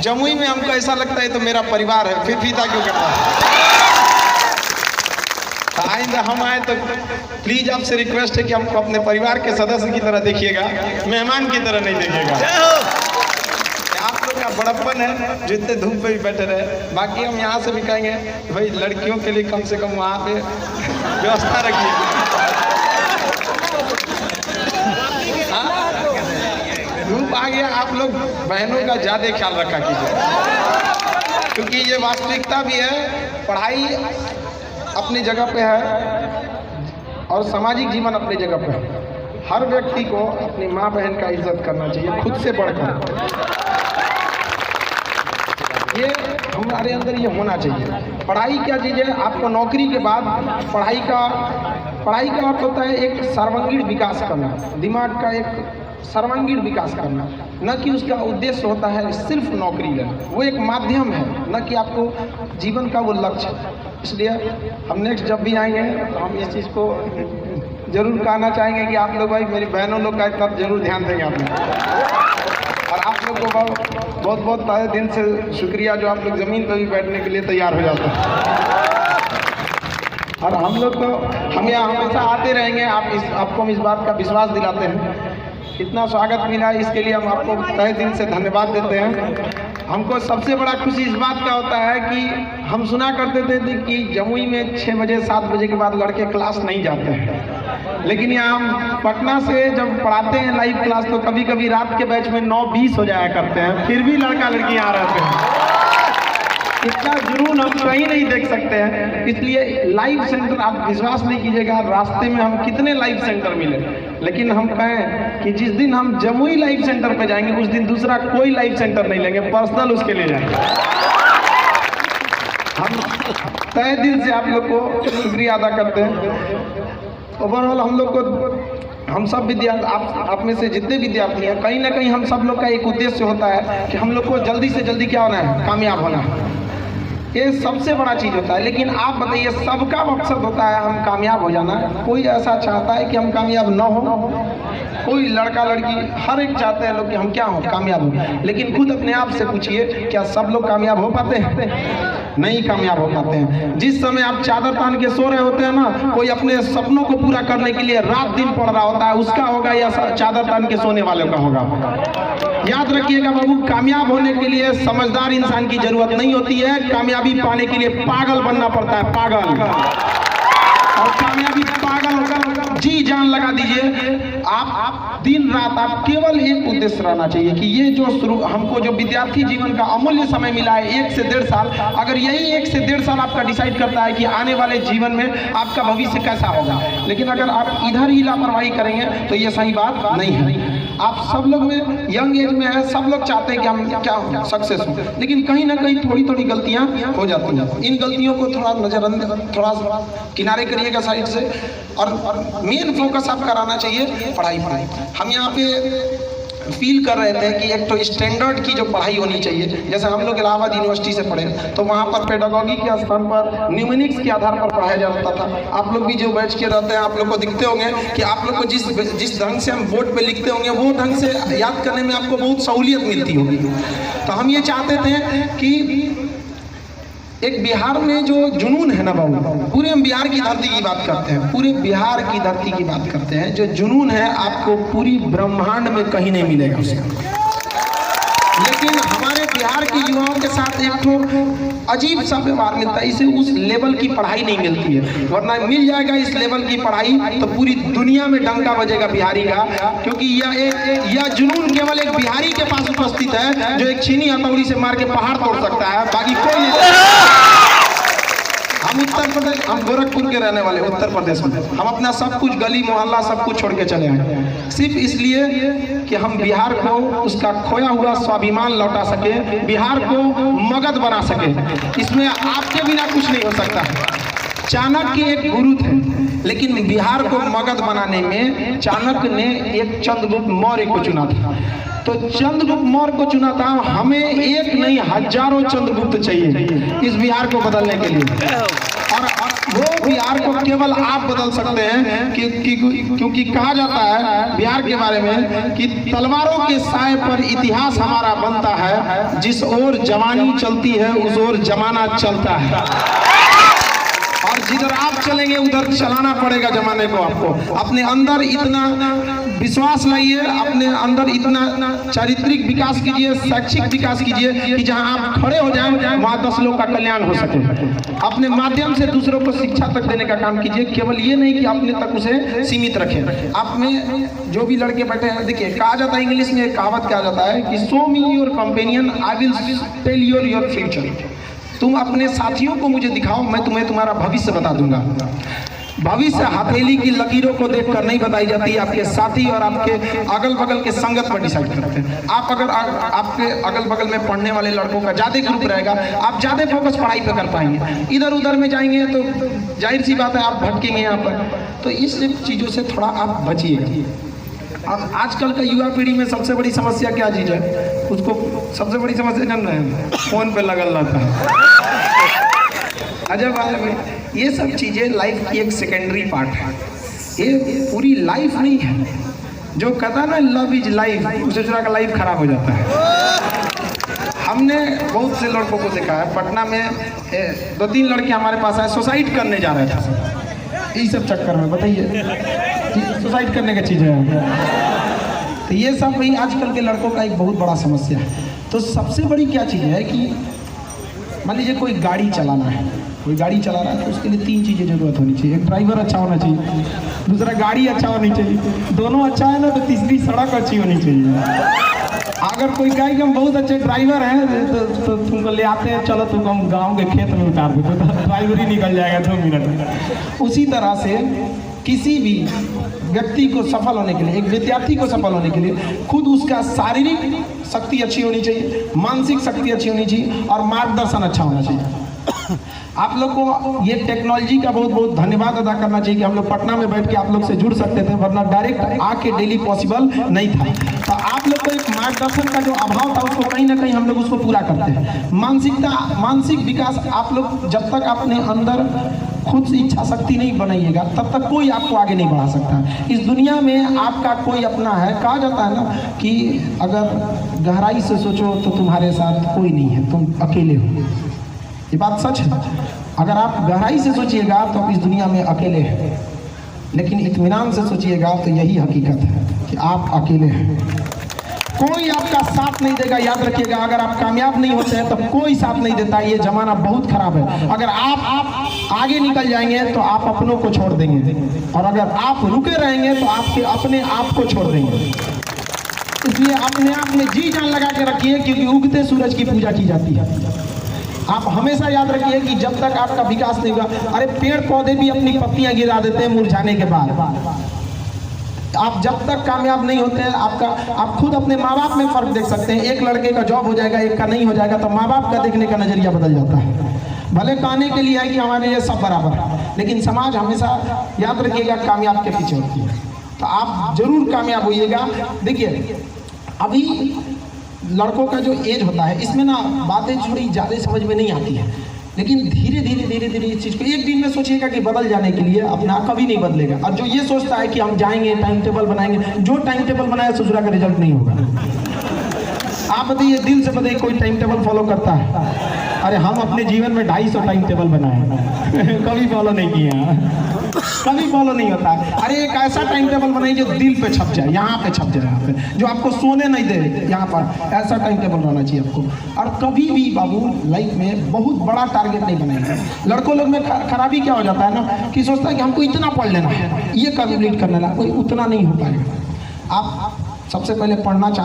जमुई में हमको ऐसा लगता है तो मेरा परिवार है, फिर फीता क्यों करता है? आइंदा हम आए तो प्लीज आपसे रिक्वेस्ट है कि हमको अपने परिवार के सदस्य की तरह देखिएगा, मेहमान की तरह नहीं देखिएगा। आप लोग का बड़प्पन है जो इतने धूप पे भी बैठे रहे। बाकी हम यहाँ से भी कहेंगे भाई लड़कियों के लिए कम से कम वहाँ पे व्यवस्था रखिए। धूप आ गया, आप लोग बहनों का ज्यादा ख्याल रखा कीजिए, क्योंकि ये वास्तविकता भी है। पढ़ाई अपनी जगह पे है और सामाजिक जीवन अपनी जगह पे है। हर व्यक्ति को अपनी माँ बहन का इज्जत करना चाहिए, खुद से बढ़कर। ये हमारे अंदर ये होना चाहिए। पढ़ाई क्या चीज़ है? आपको नौकरी के बाद पढ़ाई का अर्थ होता है एक सर्वांगीण विकास करना, दिमाग का एक सर्वांगीण विकास करना, न कि उसका उद्देश्य होता है सिर्फ नौकरी लेना। वो एक माध्यम है, न कि आपको जीवन का वो लक्ष्य। इसलिए हम नेक्स्ट जब भी आएंगे तो हम इस चीज़ को जरूर कहना चाहेंगे कि आप लोग भाई मेरी बहनों लोग का इतना जरूर ध्यान देंगे आप लोग। और आप लोग को बहुत बहुत ताज़े दिन से शुक्रिया जो आप लोग ज़मीन पर भी बैठने के लिए तैयार हो जाते हैं। और हम लोग तो हम यहाँ हमेशा आते रहेंगे, आपको हम इस बात का विश्वास दिलाते हैं। इतना स्वागत मिला इसके लिए हम आपको तहे दिल से धन्यवाद देते हैं। हमको सबसे बड़ा खुशी इस बात का होता है कि हम सुना करते थे कि जमुई में 6 बजे 7 बजे के बाद लड़के क्लास नहीं जाते हैं, लेकिन यहाँ हम पटना से जब पढ़ाते हैं लाइव क्लास तो कभी कभी रात के बैच में 9:20 हो जाया करते हैं, फिर भी लड़का लड़की आ रहते हैं। इतना जुनून हम कहीं नहीं देख सकते हैं। इसलिए लाइव सेंटर आप विश्वास नहीं कीजिएगा, रास्ते में हम कितने लाइव सेंटर मिले, लेकिन हम कहें कि जिस दिन हम जमुई लाइव सेंटर पे जाएंगे उस दिन दूसरा कोई लाइव सेंटर नहीं लेंगे, पर्सनल उसके लिए जाएंगे। हम तहे दिल से आप लोग को शुक्रिया अदा करते हैं। ओवरऑल हम लोग को, हम सब विद्यार्थी, आप में से जितने विद्यार्थी हैं, कहीं ना कहीं हम सब लोग का एक उद्देश्य होता है कि हम लोग को जल्दी से जल्दी क्या होना है, कामयाब होना है। ये सबसे बड़ा चीज़ होता है। लेकिन आप बताइए, सबका मकसद होता है हम कामयाब हो जाना। कोई ऐसा चाहता है कि हम कामयाब न हो? कोई लड़का लड़की हर एक चाहते हैं लोग कि हम क्या हो, कामयाब हो। लेकिन खुद अपने आप से पूछिए, क्या सब लोग कामयाब हो पाते हैं? नहीं कामयाब हो पाते हैं। जिस समय आप चादर तान के सो रहे होते हैं ना, कोई अपने सपनों को पूरा करने के लिए रात दिन पढ़ रहा होता है, उसका होगा या चादर तान के सोने वाले का होगा। याद रखिएगा बाबू, कामयाब होने के लिए समझदार इंसान की जरूरत नहीं होती है, कामयाबी पाने के लिए पागल बनना पड़ता है, पागल। और कामयाबी पागल होकर जी जान लगा दीजिए। आप दिन रात आप केवल एक उद्देश्य रहना चाहिए कि ये जो हमको जो विद्यार्थी जीवन का अमूल्य समय मिला है 1 से 1.5 साल, अगर यही 1 से 1.5 साल आपका डिसाइड करता है कि आने वाले जीवन में आपका भविष्य कैसा होगा, लेकिन अगर आप इधर ही लापरवाही करेंगे तो ये सही बात नहीं है। आप सब लोग में यंग एज में है, सब लोग चाहते हैं कि हम क्या हो, सक्सेस हो, लेकिन कहीं ना कहीं थोड़ी थोड़ी गलतियां हो जाती हैं। इन गलतियों को थोड़ा किनारे करिएगा साइड से, और मेन फोकस आप कराना चाहिए पढ़ाई। हम यहाँ पे फील कर रहे थे कि एक तो स्टैंडर्ड की जो पढ़ाई होनी चाहिए, जैसे हम लोग इलाहाबाद यूनिवर्सिटी से पढ़े तो वहाँ पर पेडागॉजी के स्थान पर न्यूमेरिक्स के आधार पर पढ़ाया जाता था। आप लोग भी जो बैच के रहते हैं, आप लोग को दिखते होंगे कि आप लोग को जिस ढंग से हम बोर्ड पे लिखते होंगे वो ढंग से याद करने में आपको बहुत सहूलियत मिलती होगी। तो हम ये चाहते थे कि एक बिहार में जो जुनून है ना बाबू, पूरे हम बिहार की धरती की बात करते हैं, पूरे बिहार की धरती की बात करते हैं, जो जुनून है आपको पूरी ब्रह्मांड में कहीं नहीं मिलेगा उसका। लेकिन हमारे बिहार के युवाओं के साथ एक तो अजीब सा व्यवहार मिलता है, इसे उस लेवल की पढ़ाई नहीं मिलती है, वरना मिल जाएगा इस लेवल की पढ़ाई तो पूरी दुनिया में डंका बजेगा बिहारी का। क्योंकि यह जुनून केवल एक बिहारी के पास उपस्थित है जो एक छीनी हथौड़ी से मार के पहाड़ तोड़ सकता है, बाकी कोई नहीं। हम उत्तर प्रदेश, हम गोरखपुर के रहने वाले उत्तर प्रदेश में, हम अपना सब कुछ गली मोहल्ला सब कुछ छोड़ के चले आए सिर्फ इसलिए कि हम बिहार को उसका खोया हुआ स्वाभिमान लौटा सके, बिहार को मगध बना सके। इसमें आपके बिना कुछ नहीं हो सकता। चाणक्य एक गुरु थे, लेकिन बिहार को मगध बनाने में चाणक्य ने एक चंद्रगुप्त मौर्य को चुना था। तो चंद्रगुप्त मौर्य को चुना था, हमें एक नहीं हजारों चंद्रगुप्त चाहिए इस बिहार को बदलने के लिए। और वो बिहार को केवल आप बदल सकते हैं क्योंकि कहा जाता है बिहार के बारे में कि तलवारों के साए पर इतिहास हमारा बनता है, जिस ओर जवानी चलती है उस ओर जमाना चलता है, और जिधर आप चलेंगे उधर चलाना पड़ेगा जमाने को। आपको अपने अंदर इतना विश्वास लाइए, अपने अंदर इतना चारित्रिक विकास कीजिए, शैक्षिक विकास कीजिए कि जहां आप खड़े हो जाएं वहां 10 लोग का कल्याण हो सके। अपने माध्यम से दूसरों को शिक्षा तक देने का काम कीजिए, केवल ये नहीं कि अपने तक उसे सीमित रखें। आप में जो भी लड़के बैठे हैं, देखिए कहा जाता है इंग्लिश में एक कहावत कहा जाता है कि show me your companion I will tell your future. तुम अपने साथियों को मुझे दिखाओ, मैं तुम्हें तुम्हारा भविष्य बता दूंगा। भविष्य हथेली की लकीरों को देखकर नहीं बताई जाती, आपके साथी और आपके अगल बगल के संगत पर डिसाइड करते हैं। आप अगर आपके अगल बगल में पढ़ने वाले लड़कों का ज्यादा ग्रुप रहेगा, आप ज्यादा फोकस पढ़ाई पे कर पाएंगे। इधर उधर में जाएंगे तो जाहिर सी बात है आप भटकेंगे यहाँ पर। तो इस चीजों से थोड़ा आप बचिएगा। अब आजकल का युवा पीढ़ी में सबसे बड़ी समस्या क्या चीज है, उसको सबसे बड़ी समस्या जान रहे हैं, फोन पे लगल रहता है। अजब है, ये सब चीजें लाइफ की एक सेकेंडरी पार्ट है, ये पूरी लाइफ नहीं है। जो कहता है ना लव इज लाइफ, उस दूसरा का लाइफ खराब हो जाता है। हमने बहुत से लड़कों को देखा है, पटना में 2-3 लड़के हमारे पास आए, सुसाइड करने जा रहे थे इस सब चक्कर में। बताइए सुसाइड करने का चीज़ है, तो ये सब वही आजकल के लड़कों का एक बहुत बड़ा समस्या है। तो सबसे बड़ी क्या चीज़ है कि मान लीजिए कोई गाड़ी चलाना है, कोई गाड़ी चला रहा है तो उसके लिए 3 चीज़ें जरूरत होनी चाहिए। एक ड्राइवर अच्छा होना चाहिए, दूसरा गाड़ी अच्छा होनी चाहिए, दोनों अच्छा है ना तो तीसरी सड़क अच्छी होनी चाहिए। अगर कोई कहे कि हम बहुत अच्छे ड्राइवर हैं तो तुमको ले आते हैं, चलो तुमको हम गाँव के खेत में उतार देते, तो ड्राइवर ही निकल जाएगा 2 मिनट में। उसी तरह से किसी भी व्यक्ति को सफल होने के लिए, एक विद्यार्थी को सफल होने के लिए खुद उसका शारीरिक शक्ति अच्छी होनी चाहिए, मानसिक शक्ति अच्छी होनी चाहिए और मार्गदर्शन अच्छा होना चाहिए। आप लोग को ये टेक्नोलॉजी का बहुत बहुत धन्यवाद अदा करना चाहिए कि हम लोग पटना में बैठ के आप लोग से जुड़ सकते थे, वरना डायरेक्ट आके डेली पॉसिबल नहीं था। तो आप लोग को एक मार्गदर्शन का जो अभाव था उसको कहीं ना कहीं हम लोग उसको पूरा करते हैं। मानसिक विकास आप लोग जब तक अपने अंदर खुद से इच्छा शक्ति नहीं बनाइएगा तब तक कोई आपको आगे नहीं बढ़ा सकता। इस दुनिया में आपका कोई अपना है। कहा जाता है ना कि अगर गहराई से सोचो तो तुम्हारे साथ कोई नहीं है, तुम अकेले हो। ये बात सच है। अगर आप गहराई से सोचिएगा तो इस दुनिया में अकेले हैं, लेकिन इत्मीनान से सोचिएगा तो यही हकीकत है कि आप अकेले हैं। कोई आपका साथ नहीं देगा। याद रखिएगा, अगर आप कामयाब नहीं होते हैं तो कोई साथ नहीं देता। ये जमाना बहुत खराब है। अगर आप आगे निकल जाएंगे तो आप अपनों को छोड़ देंगे, और अगर आप रुके रहेंगे तो आपके अपने आप को छोड़ देंगे। इसलिए अपने आप में जी जान लगा के रखिए, क्योंकि उगते सूरज की पूजा की जाती है। आप हमेशा याद रखिए कि जब तक आपका विकास नहीं हुआ, अरे पेड़ पौधे भी अपनी पत्तियां गिरा देते हैं मुरझाने के बाद। आप जब तक कामयाब नहीं होते हैं, आप खुद अपने माँ बाप में फर्क देख सकते हैं। एक लड़के का जॉब हो जाएगा, एक का नहीं हो जाएगा, तो माँ बाप का देखने का नजरिया बदल जाता है। भले कहने के लिए है कि हमारे लिए सब बराबर है, लेकिन समाज हमेशा याद रखिएगा कामयाब के पीछे होती है। तो आप जरूर कामयाब होइएगा। देखिए अभी लड़कों का जो एज होता है, इसमें ना बातें थोड़ी ज़्यादा समझ में नहीं आती है, लेकिन धीरे धीरे इस चीज़ को एक दिन में सोचिएगा कि बदल जाने के लिए अपना कभी नहीं बदलेगा। और जो ये सोचता है कि हम जाएंगे टाइम टेबल बनाएंगे, जो टाइम टेबल बनाया ससुरा का रिजल्ट नहीं होगा। आप बताइए, दिल से बताइए कोई टाइम टेबल फॉलो करता है? अरे हम अपने जीवन में 250 टाइम टेबल बनाए कभी फॉलो नहीं किया, कभी फॉलो नहीं होता। अरे एक ऐसा टाइम टेबल बनाइए जो दिल पे छप जाए, यहाँ पे छप जाए, यहाँ पे जो आपको सोने नहीं दे, यहाँ पर ऐसा टाइम टेबल रहना चाहिए आपको। और कभी भी बाबू लाइफ में बहुत बड़ा टारगेट नहीं बनाएंगे। लड़कों लोग में खराबी क्या हो जाता है ना कि सोचता है कि हमको इतना पढ़ लेना है, ये कंप्लीट करना है, कोई उतना नहीं हो पाएगा। आप सबसे पहले पढ़ना चाहिए।